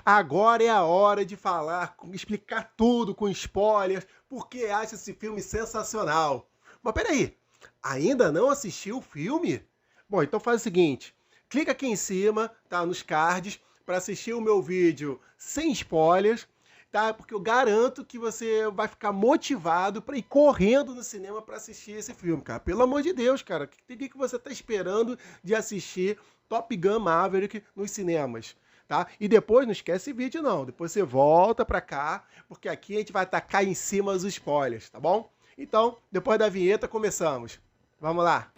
Agora é a hora de falar, explicar tudo com spoilers, porque acho esse filme sensacional. Mas peraí, ainda não assistiu o filme? Bom, então faz o seguinte, clica aqui em cima, tá, nos cards, para assistir o meu vídeo sem spoilers, tá? Porque eu garanto que você vai ficar motivado para ir correndo no cinema para assistir esse filme, cara. Pelo amor de Deus, cara, o que você tá esperando de assistir Top Gun Maverick nos cinemas? Tá? E depois não esquece esse vídeo não, depois você volta pra cá, porque aqui a gente vai tacar em cima os spoilers, tá bom? Então, depois da vinheta, começamos. Vamos lá!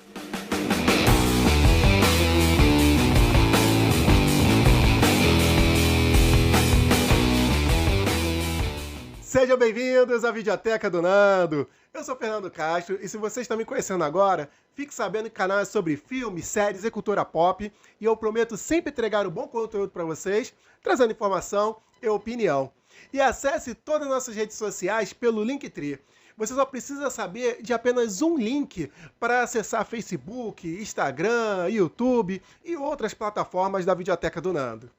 Sejam bem-vindos à Videoteca do Nando. Eu sou Fernando Castro e se vocês estão me conhecendo agora, fique sabendo que o canal é sobre filmes, séries e cultura pop e eu prometo sempre entregar um bom conteúdo para vocês, trazendo informação e opinião. E acesse todas as nossas redes sociais pelo Linktree. Você só precisa saber de apenas um link para acessar Facebook, Instagram, YouTube e outras plataformas da Videoteca do Nando.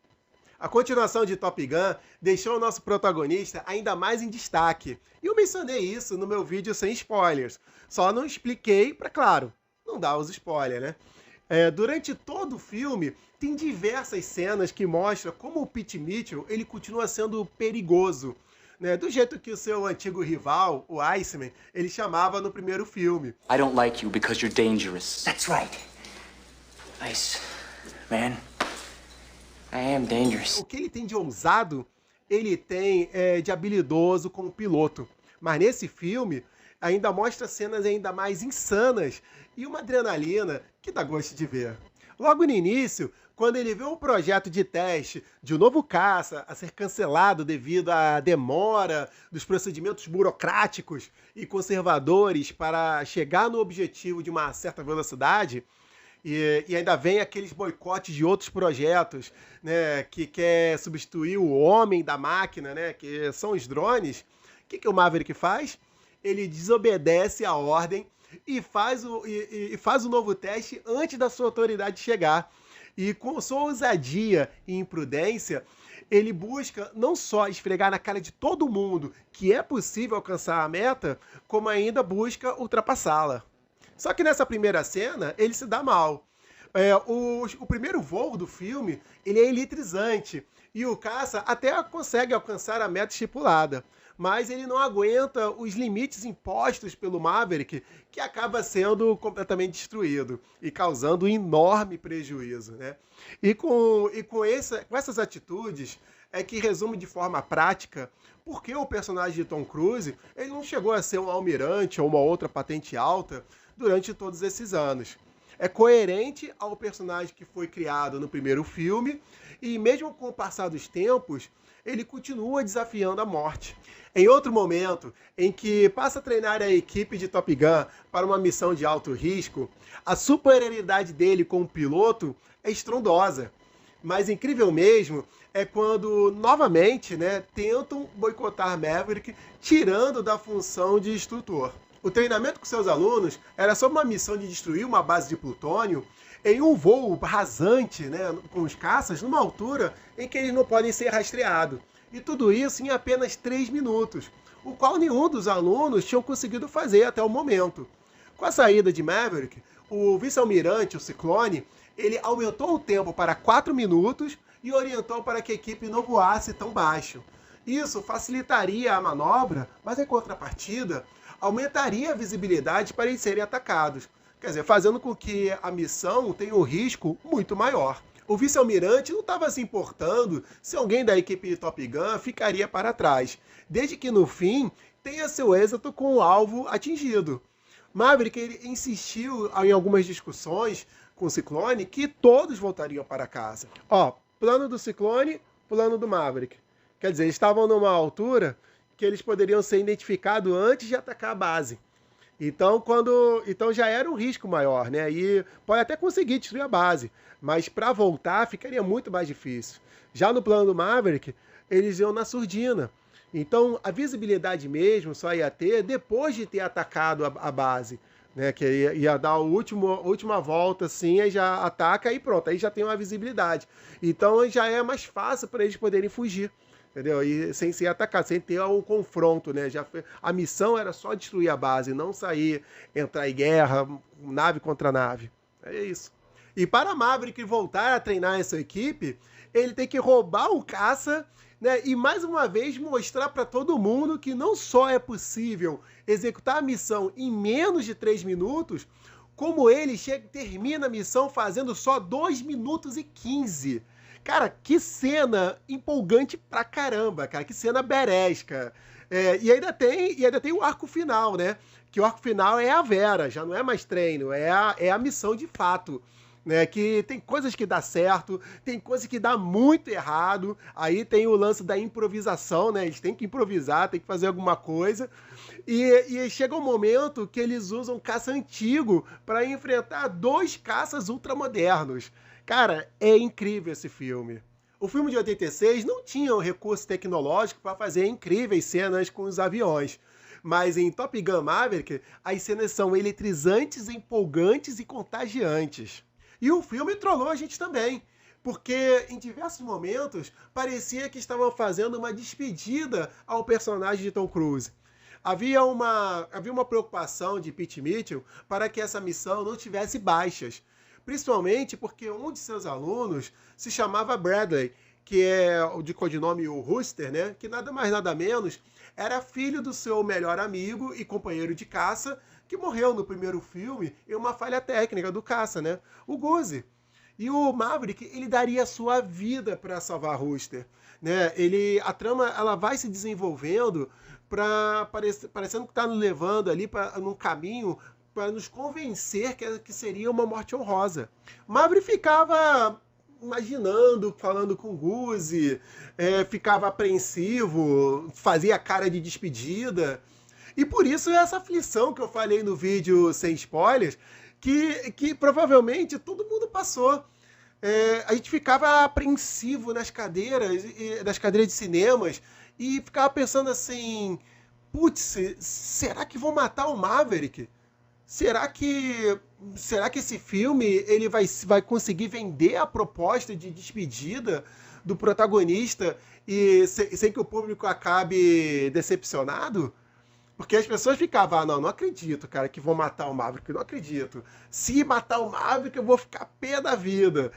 A continuação de Top Gun deixou o nosso protagonista ainda mais em destaque. E eu mencionei isso no meu vídeo sem spoilers. Só não expliquei para, claro, não dar os spoilers, né? Durante todo o filme, tem diversas cenas que mostram como o Pete Mitchell ele continua sendo perigoso. Né? Do jeito que o seu antigo rival, o Iceman, ele chamava no primeiro filme. I don't like you because you're dangerous. That's right. Ice, man. I am dangerous. O que ele tem de ousado, ele tem de habilidoso como piloto. Mas nesse filme, ainda mostra cenas ainda mais insanas e uma adrenalina que dá gosto de ver. Logo no início, quando ele vê um projeto de teste de um novo caça a ser cancelado devido à demora dos procedimentos burocráticos e conservadores para chegar no objetivo de uma certa velocidade, e ainda vem aqueles boicotes de outros projetos, né, que quer substituir o homem da máquina, né, que são os drones. O que o Maverick faz? Ele desobedece a ordem e faz o novo teste antes da sua autoridade chegar. E com sua ousadia e imprudência, ele busca não só esfregar na cara de todo mundo que é possível alcançar a meta, como ainda busca ultrapassá-la. Só que nessa primeira cena, ele se dá mal. O primeiro voo do filme, ele é eletrizante. E o caça até consegue alcançar a meta estipulada. Mas ele não aguenta os limites impostos pelo Maverick, que acaba sendo completamente destruído e causando um enorme prejuízo, né? E com essas atitudes é que resume de forma prática por que o personagem de Tom Cruise ele não chegou a ser um almirante ou uma outra patente alta durante todos esses anos. É coerente ao personagem que foi criado no primeiro filme e mesmo com o passar dos tempos, ele continua desafiando a morte. Em outro momento, em que passa a treinar a equipe de Top Gun para uma missão de alto risco, a superioridade dele como piloto é estrondosa. Mas incrível mesmo é quando, novamente, né, tentam boicotar Maverick, tirando da função de instrutor. O treinamento com seus alunos era sobre uma missão de destruir uma base de plutônio em um voo rasante, né, com os caças, numa altura em que eles não podem ser rastreados. E tudo isso em apenas 3 minutos, o qual nenhum dos alunos tinham conseguido fazer até o momento. Com a saída de Maverick, o vice-almirante, o Ciclone, ele aumentou o tempo para 4 minutos e orientou para que a equipe não voasse tão baixo. Isso facilitaria a manobra, mas em contrapartida, aumentaria a visibilidade para eles serem atacados. Quer dizer, fazendo com que a missão tenha um risco muito maior. O vice-almirante não estava se importando se alguém da equipe de Top Gun ficaria para trás, desde que no fim tenha seu êxito com o alvo atingido. Maverick ele insistiu em algumas discussões com o Ciclone que todos voltariam para casa. Plano do Ciclone, plano do Maverick. Quer dizer, eles estavam numa altura que eles poderiam ser identificados antes de atacar a base. Então já era um risco maior, né? E pode até conseguir destruir a base, mas para voltar ficaria muito mais difícil. Já no plano do Maverick, eles iam na surdina. Então a visibilidade mesmo só ia ter depois de ter atacado a base. né? Que ia dar a última volta, assim, aí já ataca e pronto, aí já tem uma visibilidade. Então já é mais fácil para eles poderem fugir, entendeu? E sem ser atacado, sem ter um confronto, né? A missão era só destruir a base, não sair, entrar em guerra, nave contra nave. É isso. E para Maverick voltar a treinar essa equipe, ele tem que roubar o caça, né? E mais uma vez mostrar para todo mundo que não só é possível executar a missão em menos de 3 minutos, como ele termina a missão fazendo só 2 minutos e 15. Cara, que cena empolgante pra caramba, cara. Que cena beresca. E ainda tem o arco final, né? Que o arco final é a Vera, já não é mais treino, é a missão de fato. Né, que tem coisas que dá certo, tem coisas que dá muito errado, aí tem o lance da improvisação, né, eles têm que improvisar, tem que fazer alguma coisa, e chega um momento que eles usam caça antigo para enfrentar 2 caças ultramodernos. Cara, é incrível esse filme. O filme de 86 não tinha um recurso tecnológico para fazer incríveis cenas com os aviões. Mas em Top Gun Maverick, as cenas são eletrizantes, empolgantes e contagiantes. E o filme trollou a gente também, porque em diversos momentos parecia que estavam fazendo uma despedida ao personagem de Tom Cruise. Havia uma preocupação de Pete Mitchell para que essa missão não tivesse baixas, principalmente porque um de seus alunos se chamava Bradley, que é o de codinome o Rooster, né? Que nada mais nada menos era filho do seu melhor amigo e companheiro de caça, que morreu no primeiro filme em uma falha técnica do caça, né? O Goose. E o Maverick, ele daria a sua vida para salvar Rooster, né? A trama, ela vai se desenvolvendo parecendo que está nos levando ali num caminho para nos convencer que seria uma morte honrosa. Maverick ficava imaginando, falando com Goose, ficava apreensivo, fazia cara de despedida. E por isso essa aflição que eu falei no vídeo sem spoilers, que provavelmente todo mundo passou. A gente ficava apreensivo nas cadeiras de cinemas, e ficava pensando assim, putz, será que vão matar o Maverick? Será que esse filme ele vai conseguir vender a proposta de despedida do protagonista e sem que o público acabe decepcionado? Porque as pessoas ficavam, não acredito, cara, que vão matar o Maverick, não acredito. Se matar o Maverick, eu vou ficar pé da vida.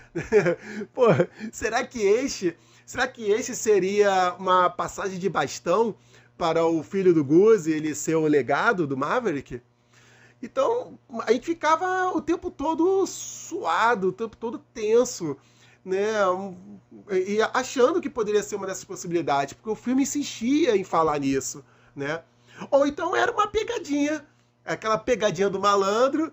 Pô, será que este seria uma passagem de bastão para o filho do Goose, ele ser o legado do Maverick? Então, a gente ficava o tempo todo suado, o tempo todo tenso, né? E achando que poderia ser uma dessas possibilidades, porque o filme insistia em falar nisso, né? Ou então era uma pegadinha, aquela pegadinha do malandro,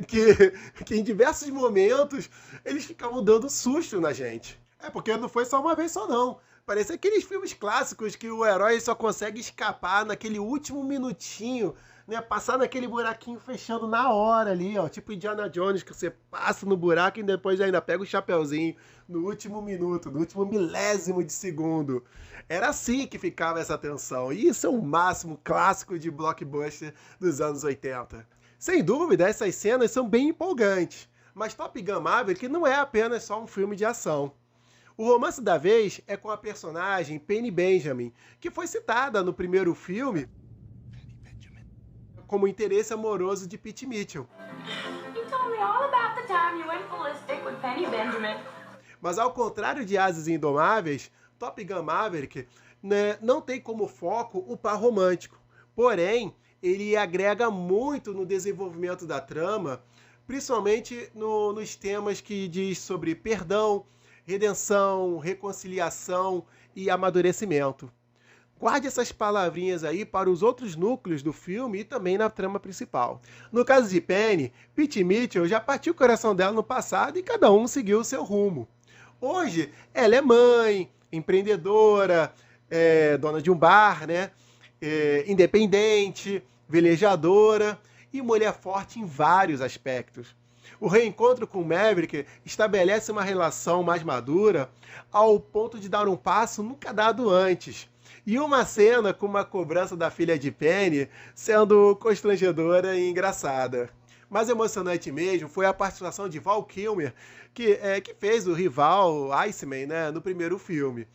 que em diversos momentos eles ficavam dando susto na gente. Porque não foi só uma vez só, não. Parece aqueles filmes clássicos que o herói só consegue escapar naquele último minutinho, né? Passar naquele buraquinho fechando na hora ali, ó. Tipo Indiana Jones, que você passa no buraco e depois ainda pega o chapeuzinho no último minuto, no último milésimo de segundo. Era assim que ficava essa tensão. E isso é um máximo clássico de blockbuster dos anos 80. Sem dúvida, essas cenas são bem empolgantes. Mas Top Gun Maverick não é apenas só um filme de ação. O romance da vez é com a personagem Penny Benjamin, que foi citada no primeiro filme como interesse amoroso de Pete Mitchell. You told me all about the time you went ballistic with Penny Benjamin. Mas ao contrário de Asas Indomáveis, Top Gun Maverick, né, não tem como foco o par romântico. Porém, ele agrega muito no desenvolvimento da trama, principalmente nos temas que diz sobre perdão, redenção, reconciliação e amadurecimento. Guarde essas palavrinhas aí para os outros núcleos do filme e também na trama principal. No caso de Penny, Pete Mitchell já partiu o coração dela no passado e cada um seguiu o seu rumo. Hoje, ela é mãe, empreendedora, dona de um bar, né? Independente, velejadora e mulher forte em vários aspectos. O reencontro com Maverick estabelece uma relação mais madura ao ponto de dar um passo nunca dado antes. E uma cena com uma cobrança da filha de Penny sendo constrangedora e engraçada. Mais emocionante mesmo foi a participação de Val Kilmer, que fez o rival Iceman, né, no primeiro filme.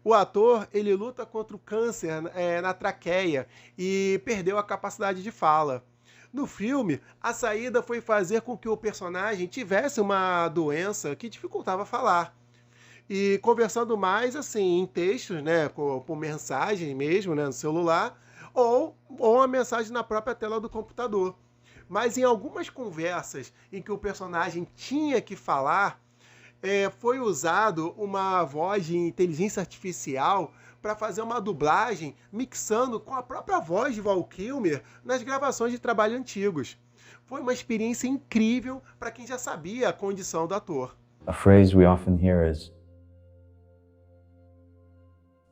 O ator, ele luta contra o câncer na traqueia e perdeu a capacidade de fala. No filme, a saída foi fazer com que o personagem tivesse uma doença que dificultava falar. E conversando mais assim em textos, né, por mensagem mesmo, né, no celular, ou uma mensagem na própria tela do computador. Mas em algumas conversas em que o personagem tinha que falar, foi usado uma voz de inteligência artificial para fazer uma dublagem mixando com a própria voz de Val Kilmer nas gravações de trabalhos antigos. Foi uma experiência incrível para quem já sabia a condição do ator. A phrase we often hear is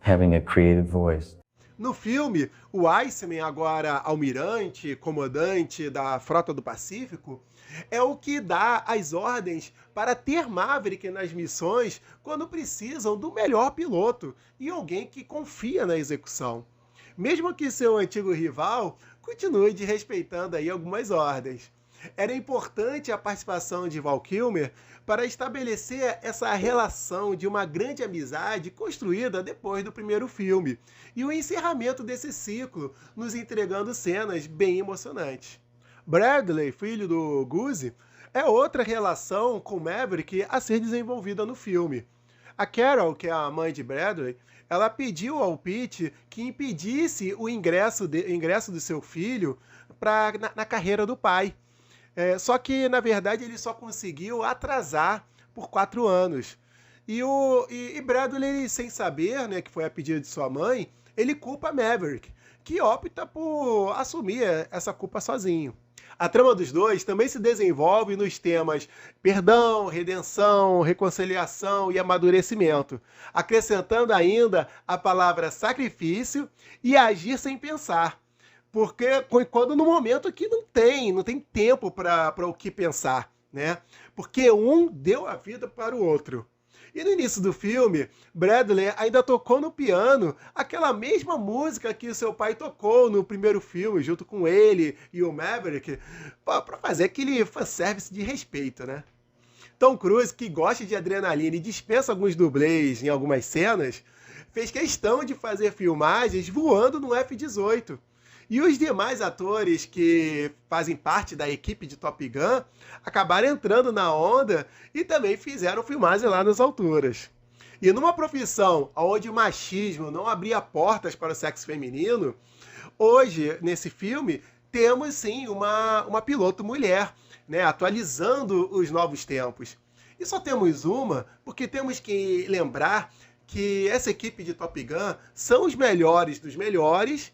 having a creative voice. No filme, o Iceman, agora almirante, comandante da Frota do Pacífico, é o que dá as ordens para ter Maverick nas missões quando precisam do melhor piloto e alguém que confia na execução. Mesmo que seu antigo rival continue desrespeitando aí algumas ordens. Era importante a participação de Val Kilmer para estabelecer essa relação de uma grande amizade construída depois do primeiro filme e o encerramento desse ciclo, nos entregando cenas bem emocionantes. Bradley, filho do Goose, é outra relação com Maverick a ser desenvolvida no filme. A Carol, que é a mãe de Bradley, ela pediu ao Pete que impedisse o ingresso do seu filho na carreira do pai. Só que, na verdade, ele só conseguiu atrasar por 4 anos. E Bradley, sem saber, né, que foi a pedido de sua mãe, ele culpa Maverick, que opta por assumir essa culpa sozinho. A trama dos dois também se desenvolve nos temas perdão, redenção, reconciliação e amadurecimento, acrescentando ainda a palavra sacrifício e agir sem pensar. Porque quando no momento que não tem tempo para o que pensar, né? Porque um deu a vida para o outro. E no início do filme, Bradley ainda tocou no piano aquela mesma música que o seu pai tocou no primeiro filme, junto com ele e o Maverick, para fazer aquele fanservice de respeito, né? Tom Cruise, que gosta de adrenalina e dispensa alguns dublês em algumas cenas, fez questão de fazer filmagens voando no F-18. E os demais atores que fazem parte da equipe de Top Gun acabaram entrando na onda e também fizeram filmagem lá nas alturas. E numa profissão onde o machismo não abria portas para o sexo feminino, hoje, nesse filme, temos sim uma piloto mulher, né, atualizando os novos tempos. E só temos uma porque temos que lembrar que essa equipe de Top Gun são os melhores dos melhores.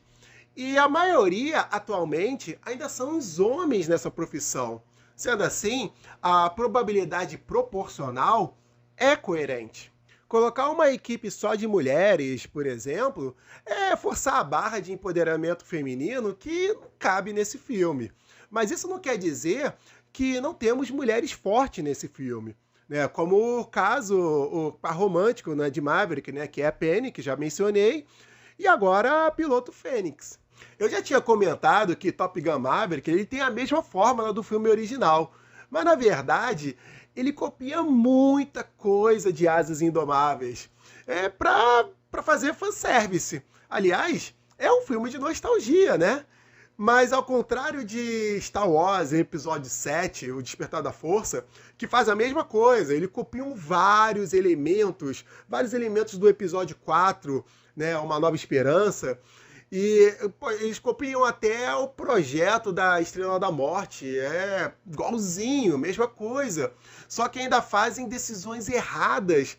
E a maioria, atualmente, ainda são os homens nessa profissão. Sendo assim, a probabilidade proporcional é coerente. Colocar uma equipe só de mulheres, por exemplo, é forçar a barra de empoderamento feminino que não cabe nesse filme. Mas isso não quer dizer que não temos mulheres fortes nesse filme, né? Como o caso, o par romântico, né, de Maverick, né, que é a Penny, que já mencionei, e agora a piloto Fênix. Eu já tinha comentado que Top Gun Maverick ele tem a mesma fórmula do filme original, mas na verdade ele copia muita coisa de Asas Indomáveis para fazer fanservice. Aliás, é um filme de nostalgia, né? Mas ao contrário de Star Wars, Episódio 7, O Despertar da Força, que faz a mesma coisa, ele copia vários elementos do Episódio 4, né, Uma Nova Esperança, e eles copiam até o projeto da Estrela da Morte, é igualzinho, mesma coisa, só que ainda fazem decisões erradas,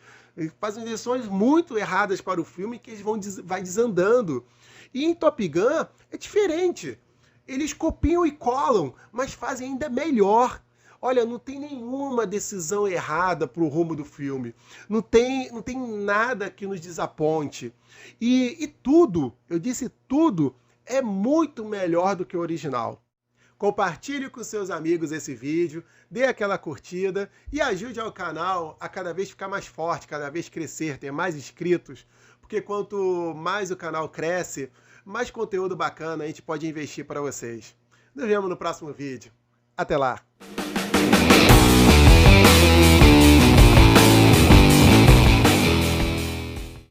fazem decisões muito erradas para o filme que eles vai desandando. E em Top Gun é diferente. Eles copiam e colam, mas fazem ainda melhor. Olha, não tem nenhuma decisão errada para o rumo do filme. Não tem nada que nos desaponte. E tudo, eu disse tudo, é muito melhor do que o original. Compartilhe com seus amigos esse vídeo, dê aquela curtida e ajude ao canal a cada vez ficar mais forte, cada vez crescer, ter mais inscritos. porque quanto mais o canal cresce, mais conteúdo bacana a gente pode investir para vocês. Nos vemos no próximo vídeo. Até lá!